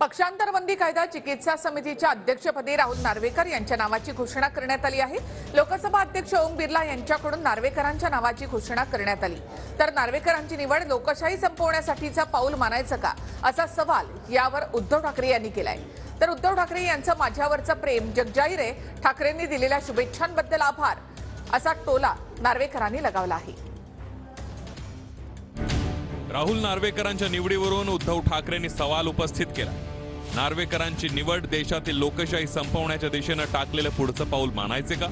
पक्षांतरबंदी कायदा चिकित्सा समितीच्या अध्यक्षपदी राहुल नार्वेकर यांच्या नावाची घोषणा करण्यात आली आहे। लोकसभा अध्यक्ष ओम बिर्ला यांच्याकडून नार्वेकरांच्या नावाची घोषणा करण्यात आली। तर नार्वेकरांची निवड लोकशाही संपवण्यासाठीचा पाऊल मानायचं का असा सवाल यावर उद्धव ठाकरे यांनी केलाय। तर उद्धव ठाकरे यांचं माझ्यावरचं प्रेम जगजाहीर आहे, ठाकरेंनी दिलेल्या शुभेच्छांबद्दल आभार असा टोला नार्वेकरांनी लगावला आहे। राहुल नार्वेकरांच्या निवडीवरून उद्धव ठाकरेंनी सवाल उपस्थित केला। नार्वेकरांची निवड देशातील लोकशाही संपवण्याच्या दिशेने टाकलेलं पुढचं पाऊल मानायचे का?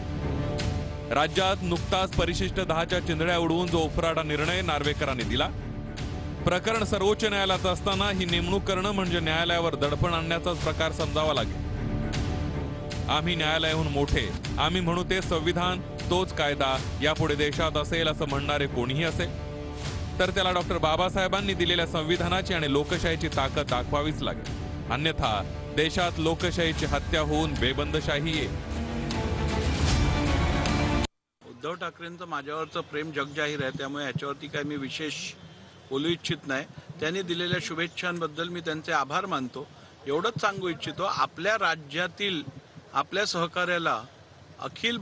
राज्यात नुकताच परिशिष्ट 10च्या चिंधड्या उडवून जो उफराडा निर्णय नार्वेकरांनी दिला, प्रकरण सर्वोच्च न्यायालयात असताना ही नेमणूक करणं म्हणजे न्यायालयावर दडपण आणण्याचाच प्रकार समजावा लागेल। आम्ही न्यायालयाहून मोठे, आम्ही म्हणू ते संविधान, तोच कायदा यापुढे देशात असेल असं म्हणणारे कोणीही असेल तर त्याला डॉक्टर बाबासाहेबांनी दिलेल्या संविधानाची आणि लोकशाहीची ताकद दाखवावीच लागेल, अन्यथा देशात लोकशाहीची हत्या होऊन बेबंदशाही येईल। उद्धव ठाकरेंचं माझ्यावरचं प्रेम जगजाहीर आहे, त्यामुळे याच्यावरती काही मी विशेष बोलू इच्छित नाही। त्यांनी दिलेल्या शुभेच्छांबद्दल मी त्यांचे आभार मानतो। एवढंच सांगू इच्छितो, आपल्या राज्यातील आपल्या सहकार्याला अखिल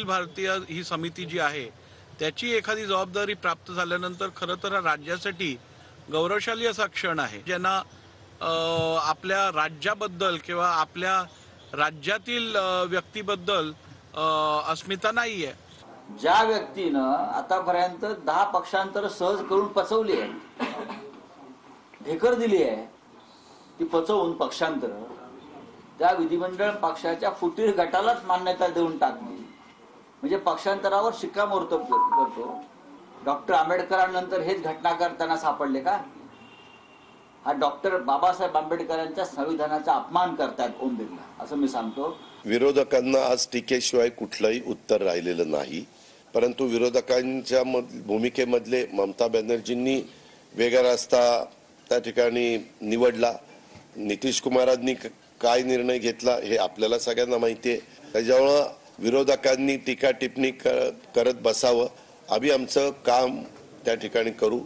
भारतीय ही समिती जी आहे त्याची एखादी जबाबदारी प्राप्त झाल्यानंतर खरं तर राज्यासाठी गौरवशाली असा क्षण आहे, ज्यांना आपल्या राज्याबद्दल किंवा आपल्या राज्यातील व्यक्तीबद्दल अस्मिता नाहीये। ज्या व्यक्तीनं आतापर्यंत 10 पक्षांतर सहज करून पचवली आहे, ढेकर दिली आहे, ती पचवून पक्षांतर त्या विधिमंडळ पक्षाच्या फुटीर गटालाच मान्यता देऊन टाकली, म्हणजे पक्षांतरावर शिक्कामोर्तब करतो। डॉक्टर आंबेडकरांनंतर हेच घटनाकार त्यांना सापडले का? हा डॉक्टर बाबासाहेब आंबेडकरांच्या संविधानाचा अपमान करतात ओम बिर्ला, असं मी सांगतो। विरोधकांना आज टीकेशिवाय कुठलंही उत्तर राहिलेलं नाही, परंतु विरोधकांच्या भूमिकेमधले ममता बॅनर्जींनी वेगळा रस्ता त्या ठिकाणी निवडला। नितीश कुमारांनी काय निर्णय घेतला हे आपल्याला सगळ्यांना माहिती आहे। त्याच्यामुळे विरोधकांनी टीका टिप्पणी करत बसावं, आम्ही आमचं काम त्या ठिकाणी करू।